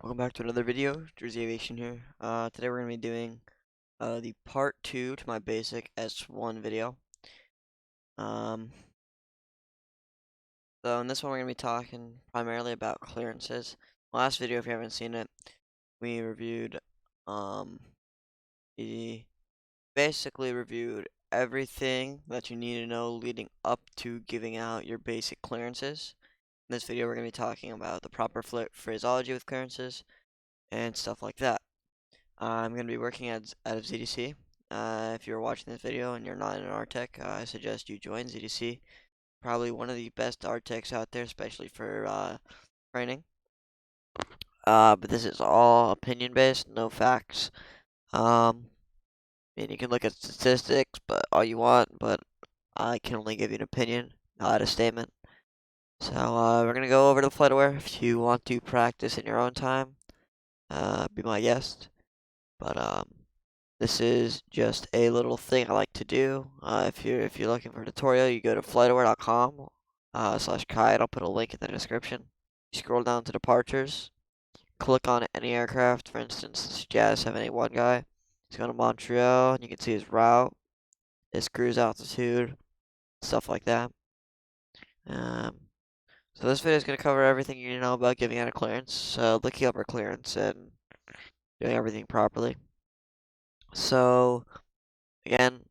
Welcome back to another video. Jersey Aviation here. Today we're going to be doing the part 2 to my basic S1 video. So in this one we're going to be talking primarily about clearances. Last video, if you haven't seen it, we reviewed, we basically reviewed everything that you need to know leading up to giving out your basic clearances. In this video we're going to be talking about the proper phraseology with clearances and stuff like that. I'm going to be working out of ZDC. If you're watching this video and you're not in an RTech, I suggest you join ZDC. Probably one of the best RTechs out there, especially for training. But this is all opinion based, no facts. And you can look at statistics, but all you want, but I can only give you an opinion, not a statement. So we're gonna go over to the flight aware. If you want to practice in your own time, be my guest. But this is just a little thing I like to do. If you're looking for a tutorial, you go to flightaware.com /kite. I'll put a link in the description. You scroll down to departures, click on any aircraft. For instance, this Jazz 781 guy. He's going to Montreal, and you can see his route, his cruise altitude, stuff like that. So this video is going to cover everything you need to know about giving out a clearance, looking up our clearance, and doing everything properly. So again,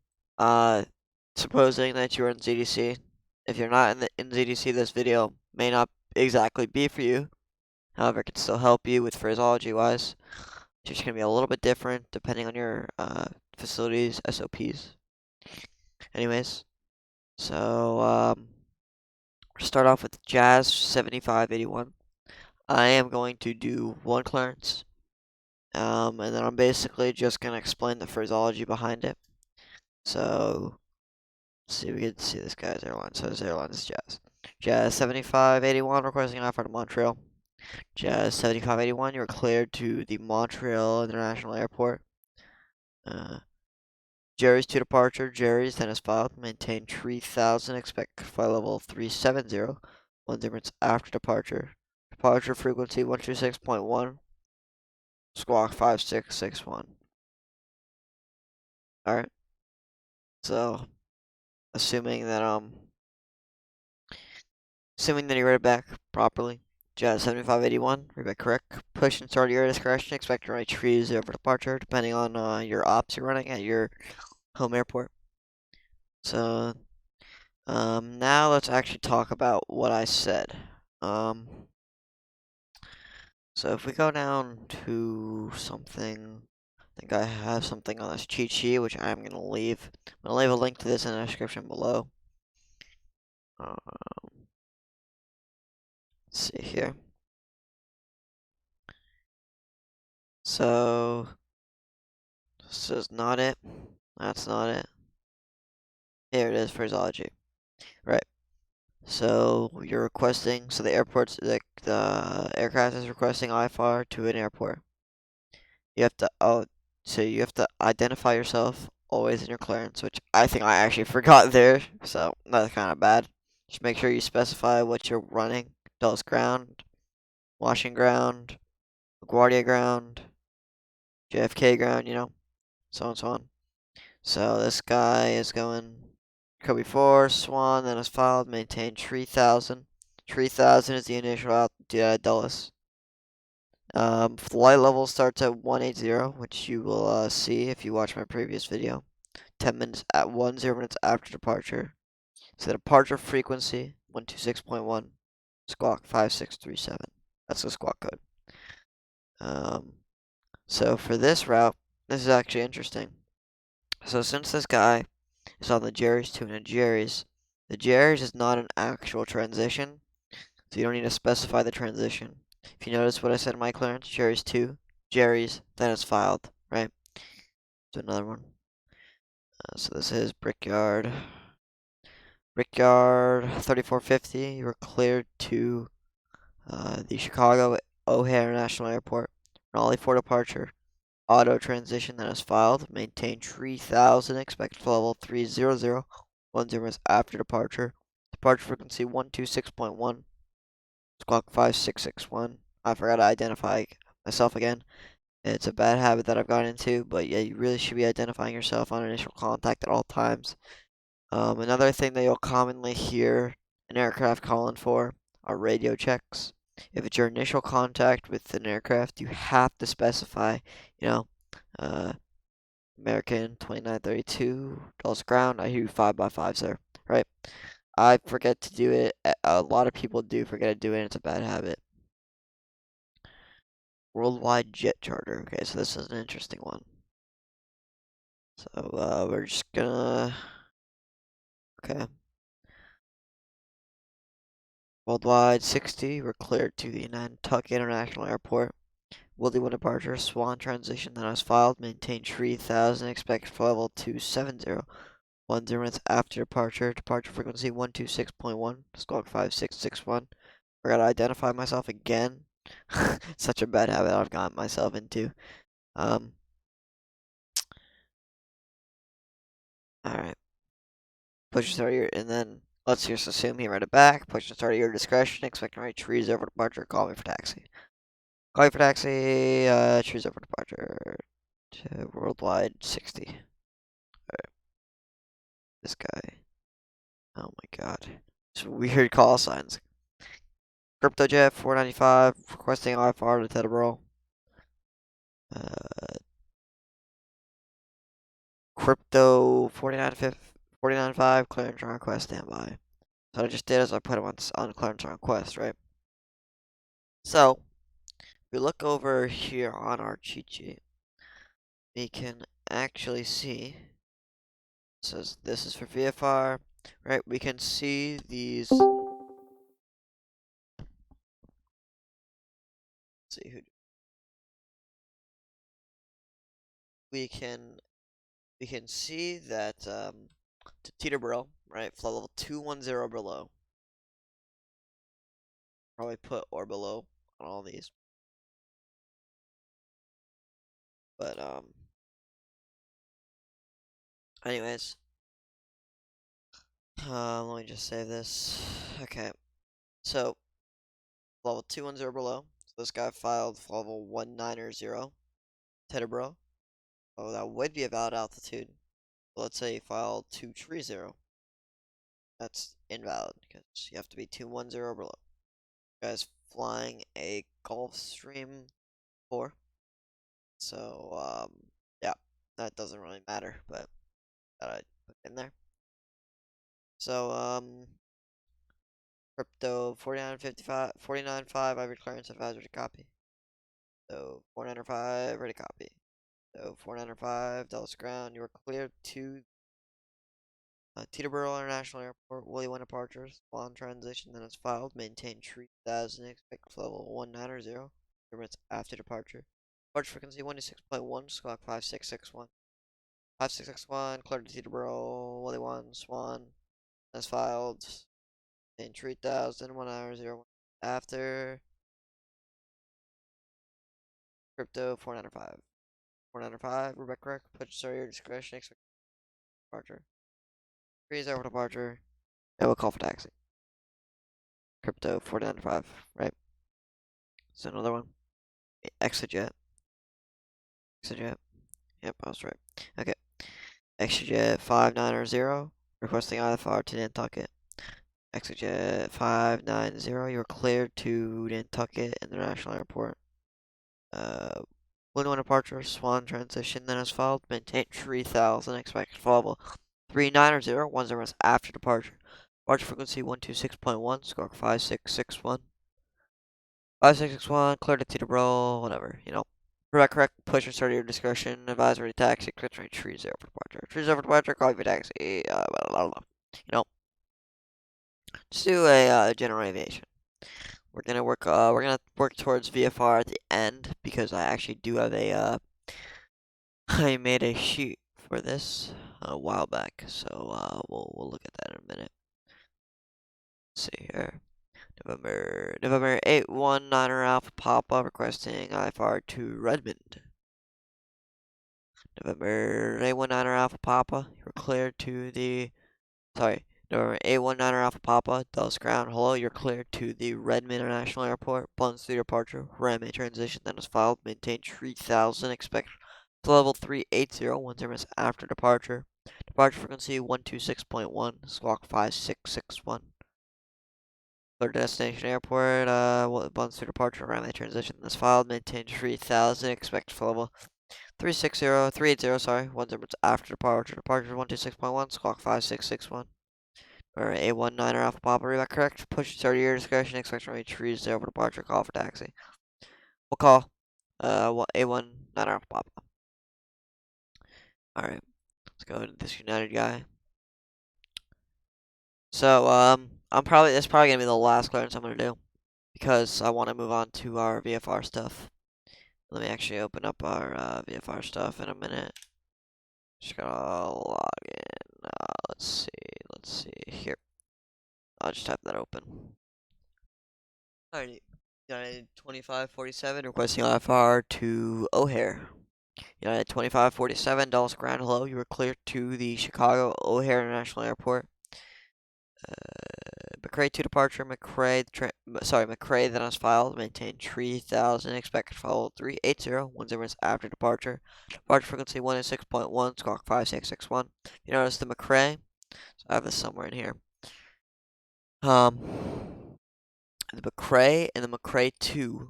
supposing that you're in ZDC, if you're not in ZDC, this video may not exactly be for you. However, it can still help you with phraseology wise. It's just gonna be a little bit different depending on your facilities SOPs. Anyways, so we'll start off with Jazz 7581. I am going to do one clearance, and then I'm basically just gonna explain the phraseology behind it. So see, we can see this guy's airline. So his airline is Jazz. Jazz 7581 requesting an offer to Montreal. Jazz 7581, you are cleared to the Montreal International Airport. Jerry's to departure. Jerry's then is filed. Maintain 3000. Expect flight level 370. 1 minutes after departure. Departure frequency 126.1. Squawk 5661. Alright. So assuming that you read it back properly. Jazz 7581, read back correct. Push and start at your discretion. Expect to run 30 for departure, depending on your ops you're running at your home airport. So now let's actually talk about what I said. So if we go down to something, I think I have something on this cheat sheet, which I'm going to leave. I'm going to leave a link to this in the description below. Let's see here. So this is not it. That's not it. Here it is, phraseology. Right. So you're requesting, so the aircraft is requesting IFR to an airport. You have to, so you have to identify yourself always in your clearance, which I think I actually forgot there, so that's kind of bad. Just make sure you specify what you're running. Dulles ground, Washington ground, LaGuardia ground, JFK ground, so on and so on. So this guy is going Kobe 4, Swan, then is filed, maintain 3000. 3000 is the initial altitude at Dulles. Flight level starts at 180, which you will see if you watch my previous video. 10 minutes at 10 minutes after departure. So the departure frequency 126.1, squawk 5637. That's the squawk code. So for this route, this is actually interesting. So since this guy is on the Jerry's to and Jerry's, the Jerry's is not an actual transition, so you don't need to specify the transition. If you notice what I said in my clearance, Jerry's to Jerry's, then it's filed, right? So another one. So this is Brickyard. Brickyard 3450, you were cleared to the Chicago O'Hare International Airport. Raleigh for departure. Auto transition that is filed. Maintain 3000. Expected level 300. 10 minutes after departure. Departure frequency 126.1. Squawk 5661. I forgot to identify myself again. It's a bad habit that I've gotten into, but yeah, you really should be identifying yourself on initial contact at all times. Another thing that you'll commonly hear an aircraft calling for are radio checks. If it's your initial contact with an aircraft, you have to specify, you know, uh, American 2932, Dulles ground, I hear you 5x5, sir, right? I forget to do it. A lot of people do forget to do it, and it's a bad habit. Worldwide jet charter. Okay, so this is an interesting one. So, we're just gonna, okay. Worldwide 60, we're cleared to the Nantucket International Airport. Willie one departure, Swan transition that was filed, maintain 3000, expect level 270. 10 minutes after departure, departure frequency 126.1, squawk 5661. Forgot to identify myself again. Such a bad habit I've gotten myself into. Alright. Push and start your, and then let's just assume he read it back. Push and start at your discretion. Expect to write trees over departure. Call me for taxi. Call you for taxi. Trees over departure. To worldwide 60. Alright. This guy. Oh my god. It's weird call signs. CryptoJet 495 requesting IFR to Teterboro. Crypto 49.5 clearance on request standby. So what I just did is I put him on clearance on request, right? So if we look over here on our cheat sheet, we can actually see. Says this is for VFR, right? We can see these. Let's see who we can see that to Teterboro, right? Flow level 210 below. Probably put or below on all these. But anyways, let me just save this. Okay, so level 210 below. So this guy filed for level 190 Teterboro. Oh, that would be a valid altitude. But let's say he filed 230. That's invalid because you have to be 210 below. Guy's flying a Gulfstream 4. So, yeah, that doesn't really matter, but I put it in there. So, crypto 49.55, 49.5, I read clearance advisor to copy. So, 495, ready to copy. So, 495, Dallas ground, you are cleared to Teterboro International Airport, Willie 1 departures, Swan transition, then it's filed, maintain 3000, expect level 190, minutes after departure. Departure frequency 126.1, squawk 5661. 5661, cleared to Teterboro, Willie 1, Swan, as filed, maintain 3000, 190, after, crypto 495. 495, Rebecca Rec, purchase your discretion, expect departure. 30 departure, yeah, we'll call for taxi. Crypto 495, right? So another one. Exejet. Exejet. Yep, I was right. Okay. Exejet 590, requesting IFR to Nantucket. Exejet 590, you're cleared to Nantucket International Airport. 1 departure, Swan transition, then is filed. Maintain 3000, expected level 390, 10 minutes after departure. Departure frequency 126.1, score 5661. 5661, clear to Teterboro, whatever, you know. Correct, push and start at your discretion, advisory taxi, control trees over departure. Trees over departure, call you taxi, blah, blah, blah. You know, just do a general aviation. We're gonna work towards VFR at the end because I actually do have a I made a sheet for this a while back, so we'll look at that in a minute. Let's see here. November 819 Alpha Papa requesting IFR to Redmond. November 819 Alpha Papa, you're cleared to the, sorry, November A1 Niner Alpha Papa, Dulles Ground. Hello, you're cleared to the Redmond International Airport. Plans through departure. Runway transition that is filed. Maintain 3000. Expect level 380. 10 minutes after departure. Departure frequency 126.1. Squawk 5661. Third destination airport. Plans through departure. Runway transition that is filed. Maintain 3000. Expect level 380. Sorry. 10 minutes after departure. Departure 126.1. Squawk 5661. Or A1 Niner Alpha Papa, read that correct? Push start your discretion, expect to reach 30 over departure, call for taxi. We'll call A1 Niner Alpha Papa. Alright, let's go to this United guy. So, this is probably gonna be the last clearance I'm gonna do, because I want to move on to our VFR stuff. Let me actually open up our VFR stuff in a minute. Just gotta log in. Let's see here. I'll just have that open. Alrighty. United 2547 requesting IFR to O'Hare. United 2547 Dulles Ground. Hello, you were cleared to the Chicago O'Hare International Airport. McRae to departure. McRae then as filed. Maintain 3000. Expected follow 380. 10 minutes after departure. Departure frequency 106.1. Squawk 5661. You notice the McRae. So I have this somewhere in here. The McRae and the McRae 2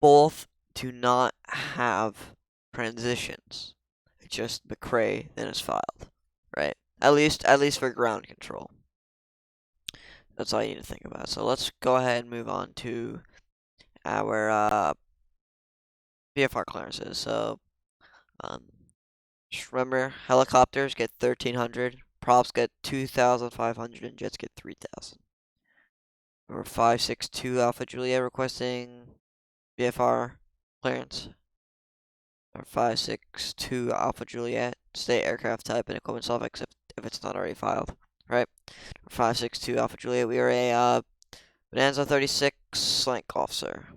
both do not have transitions. It's just McRae then is filed, right? At least for ground control. That's all you need to think about. So let's go ahead and move on to our VFR clearances. So just remember, helicopters get 1300, props get 2500, and jets get 3000. Number 562 Alpha Juliet requesting VFR clearance. Or 562 Alpha Juliet, state aircraft type and equipment suffix if it's not already filed, right? 562 Alpha Juliet, we are a Bonanza 36 slant officer.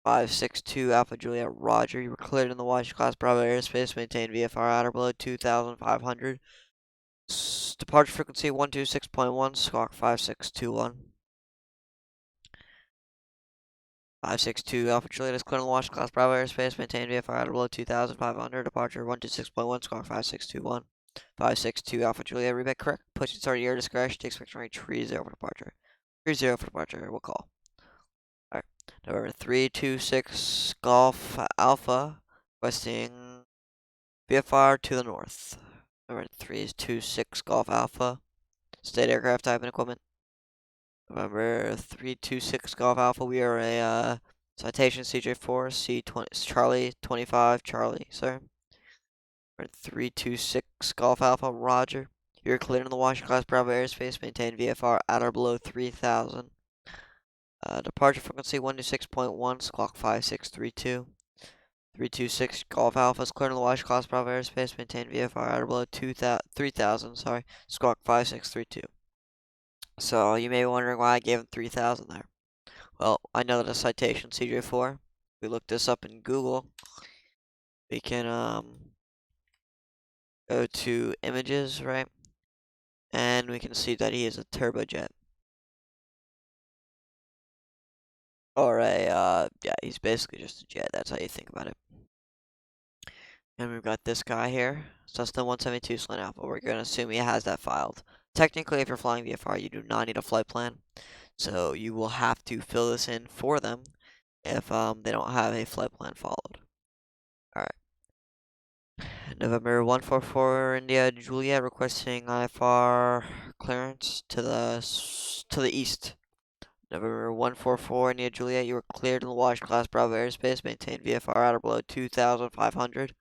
562 Alpha Juliet, Roger, you were cleared in the Washington class Bravo airspace, maintain VFR at or below 2500. Departure frequency 126.1, squawk 5621. 562 Alpha Juliet is cleared in the Washington class Bravo airspace, maintain VFR at or below 2500, departure 126.1, squawk 5621. 562 Alpha Juliet, read back correct, push and start at your discretion, expect to range 30 for departure. 30 for departure, we'll call. Alright, November 326 Golf Alpha, requesting VFR to the north. November 326 Golf Alpha, state aircraft type and equipment. November 326 Golf Alpha, we are a citation CJ4 C20 Charlie 25 Charlie, sir. November 326 Golf Alpha, Roger. You're cleared in the Washington class Bravo airspace. Maintain VFR at or below 3000. Departure frequency 126.1, squawk 5632. 326 Golf Alpha is cleared in the Washington class Bravo airspace. Maintain VFR at or below 3000. Squawk 5632. So you may be wondering why I gave him 3000 there. Well, I know that a citation CJ4. We looked this up in Google. We can go to images, right? And we can see that he is a turbojet. Or yeah, he's basically just a jet. That's how you think about it. And we've got this guy here, Cessna 172 Slant Alpha. We're going to assume he has that filed. Technically, if you're flying VFR, you do not need a flight plan. So you will have to fill this in for them if they don't have a flight plan followed. Alright. November 144 India Juliet requesting IFR clearance to the east. November 144 India Juliet, you were cleared in the Washington class Bravo airspace. Maintain VFR at or below 2500.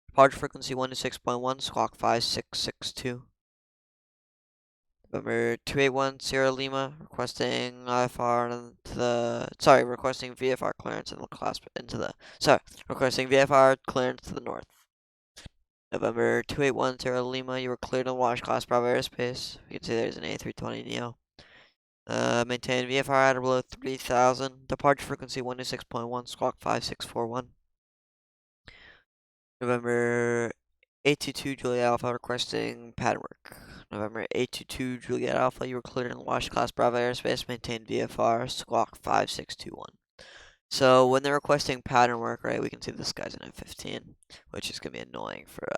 Departure frequency 126.1, squawk 5662. November 281 Sierra Lima requesting IFR requesting VFR clearance in the class requesting VFR clearance to the north. November 281 Sierra Lima, you were cleared in the Washington class Bravo airspace. You can see there's an A320 Neo. Maintain VFR at or below 3000. Departure frequency 126.1, squawk 5641. November 822 Juliet Alpha requesting pattern work. November 822 Juliet Alpha, you were cleared in the Washington Class Bravo airspace, maintained VFR, squawk 5621. So when they're requesting pattern work, right, we can see this guy's in F-15, which is going to be annoying for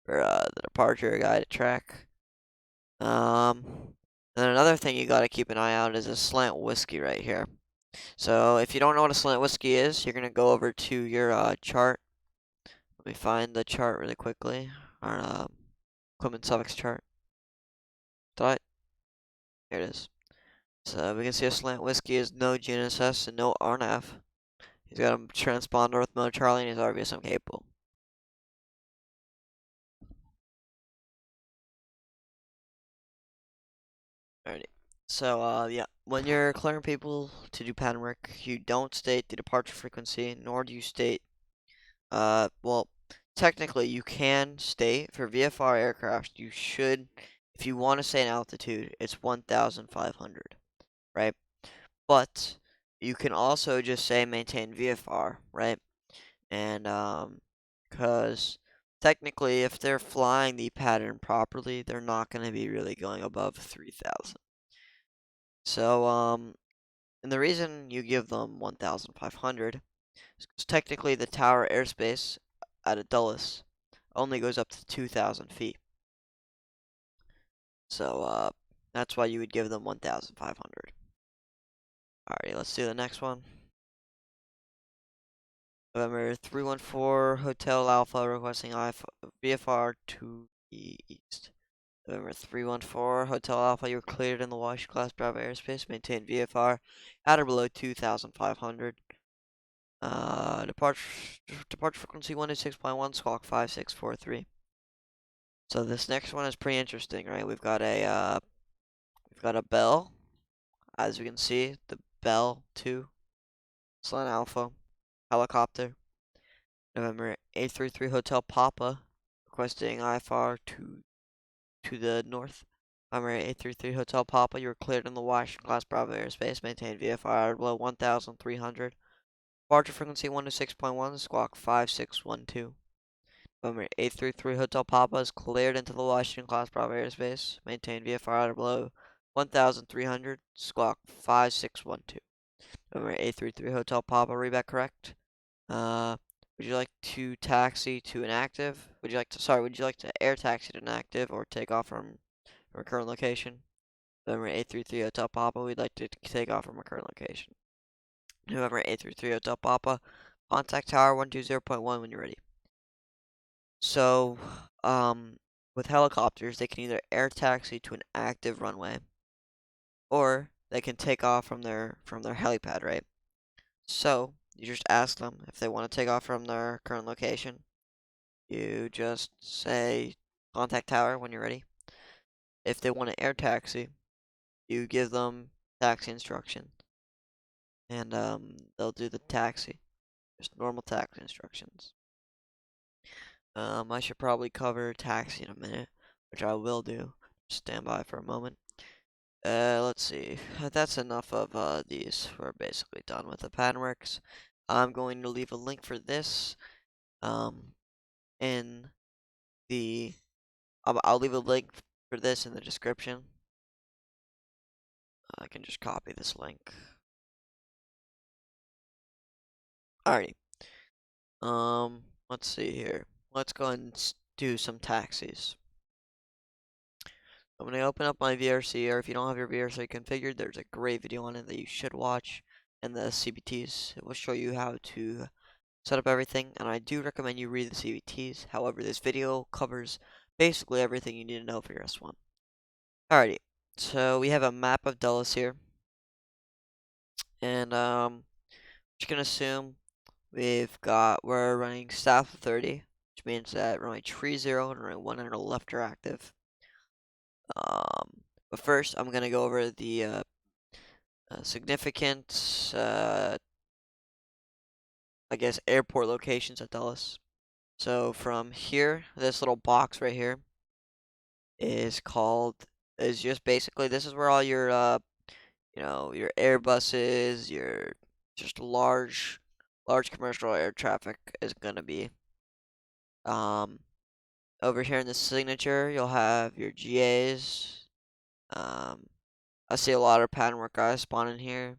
the departure guy to track. Then another thing you got to keep an eye out is a slant whiskey right here. So if you don't know what a slant whiskey is, you're going to go over to your chart. Let me find the chart really quickly. Our equipment suffix chart. Dot. Here it is. So we can see a slant whiskey is no GNSS and no RNF. He's got a transponder with Mo Charlie and he's RVSM capable. Alrighty. So yeah, when you're clearing people to do pattern work, you don't state the departure frequency, nor do you state well, technically you can state for VFR aircraft, you should, if you want to say an altitude, it's 1,500, right? But you can also just say maintain VFR, right? And because technically if they're flying the pattern properly, they're not going to be really going above 3,000. So and the reason you give them 1,500 is because technically the tower airspace at a Dulles only goes up to 2,000 feet. So that's why you would give them 1,500. Alrighty, let's do the next one. November 314 Hotel Alpha requesting VFR to the east. November 314 Hotel Alpha, you're cleared in the Washington Class Bravo airspace. Maintain VFR at or below 2,500. Departure frequency 126.1, squawk 5643. So this next one is pretty interesting, right? We've got a Bell, as you can see, the Bell 2, Slant Alpha, helicopter. November 833 Hotel Papa, requesting IFR to the north. November 833 Hotel Papa, you were cleared in the Washington Class Bravo airspace. Maintain VFR below 1,300. Departure frequency 126.1, squawk 5612. November 833 Hotel Papa is cleared into the Washington Class Bravo airspace. Maintain VFR at below 1,300, squawk 5612. November 833 Hotel Papa, read back correct. Would you like to taxi to inactive? Would you like to air taxi to inactive or take off from our current location? November 833 Hotel Papa, we'd like to take off from our current location. November 833 Hotel Papa, contact tower 120.1 when you're ready. So, with helicopters, they can either air taxi to an active runway, or they can take off from their helipad, right? So, you just ask them if they want to take off from their current location. You just say contact tower when you're ready. If they want to air taxi, you give them taxi instruction, and they'll do the taxi, just normal taxi instructions. I should probably cover taxi in a minute, which I will do. Stand by for a moment. Let's see. That's enough of these. We're basically done with the pattern works. I'm going to leave a link for this in the I'll leave a link for this in the description. I can just copy this link. Alrighty. Let's see here. Let's go and do some taxis. I'm going to open up my VRC, or if you don't have your VRC configured, there's a great video on it that you should watch in the CBTs. It will show you how to set up everything, and I do recommend you read the CBTs. However, this video covers basically everything you need to know for your S1. Alrighty, so we have a map of Dulles here, and just gonna assume we're running south of 30, which means that runway tree 0 and runway 100 left are active. But first, I'm gonna go over the significant, I guess, airport locations at Dulles. So from here, this little box right here is just basically, this is where all your, your Airbuses, your just large commercial air traffic is gonna be. Over here in the signature, you'll have your GAs. I see a lot of pattern work guys spawn in here.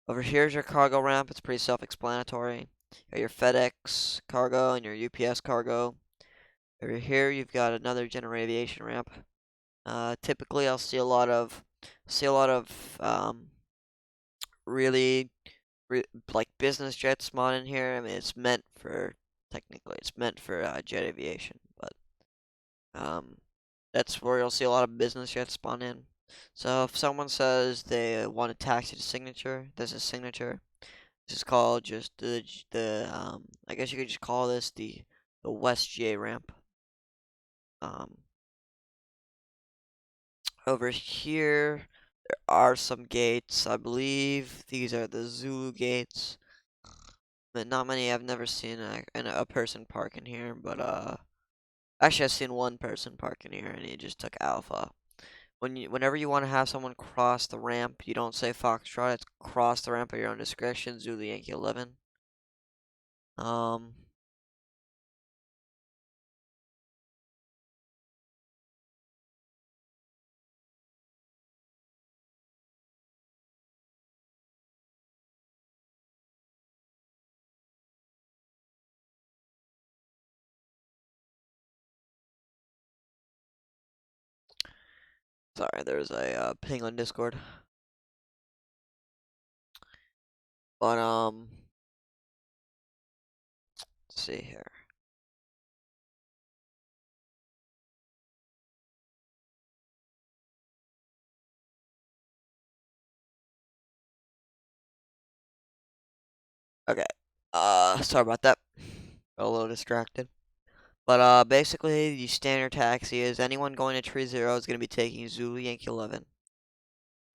Over here's your cargo ramp. It's pretty self-explanatory. You got your FedEx cargo and your UPS cargo. Over here, you've got another general aviation ramp. Typically, I'll see a lot of really like business jets spawn in here. I mean, technically it's meant for jet aviation, but that's where you'll see a lot of business jets spawn in. So if someone says they want a taxi to signature, this is signature. This is called just the I guess you could just call this the West GA ramp. Over here there are some gates. I believe these are the Zulu gates. But not many. I've never seen a person park in here, but actually I've seen one person park in here and he just took Alpha. Whenever you want to have someone cross the ramp, you don't say Foxtrot, it's cross the ramp at your own discretion, Zulu Yankee 11. Um, Sorry, there's a ping on Discord. But let's see here. Okay. Sorry about that. Got a little distracted. But basically, the standard taxi is anyone going to tree 0 is going to be taking Zulu Yankee 11.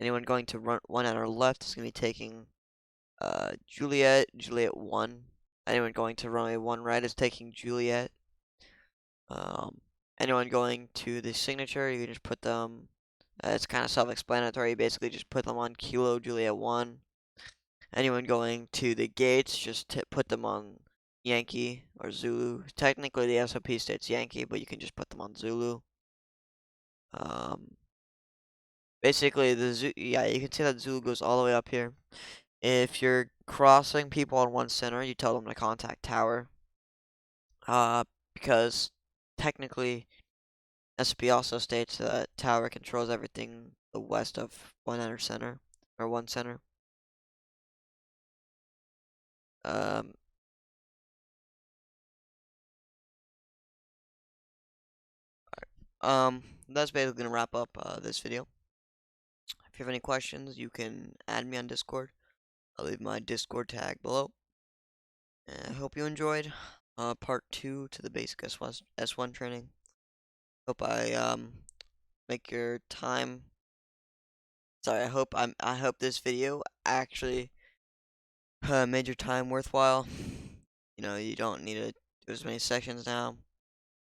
Anyone going to run one at our left is going to be taking Juliet 1. Anyone going to runway 1 right is taking Juliet. Anyone going to the signature, you can just put them. It's kind of self-explanatory. You basically just put them on Kilo Juliet 1. Anyone going to the gates, just put them on Yankee or Zulu. Technically, the SOP states Yankee, but you can just put them on Zulu. Basically, yeah, you can see that Zulu goes all the way up here. If you're crossing people on one center, you tell them to contact tower. Because technically, SP also states that tower controls everything the west of 1 center or 1 center. That's basically gonna wrap up this video. If you have any questions, you can add me on Discord. I'll leave my Discord tag below. And I hope you enjoyed part 2 to the basic S1 training. Hope I make your time. Sorry, I hope this video actually made your time worthwhile. You know, you don't need to do as many sections now.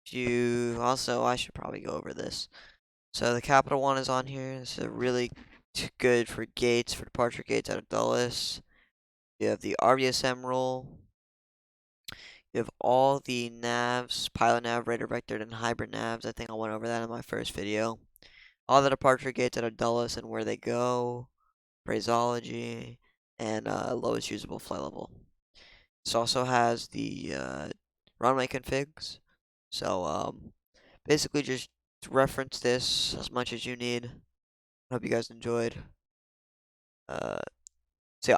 I should probably go over this. So the capital one is on here. This is really good for gates, for departure gates out of Dulles. You have the RBSM rule. You have all the navs, pilot nav, radar vectored, and hybrid navs. I think I went over that in my first video. All the departure gates out of Dulles and where they go, phraseology, and lowest usable flight level. This also has the runway configs. So basically just reference this as much as you need. Hope you guys enjoyed. See ya.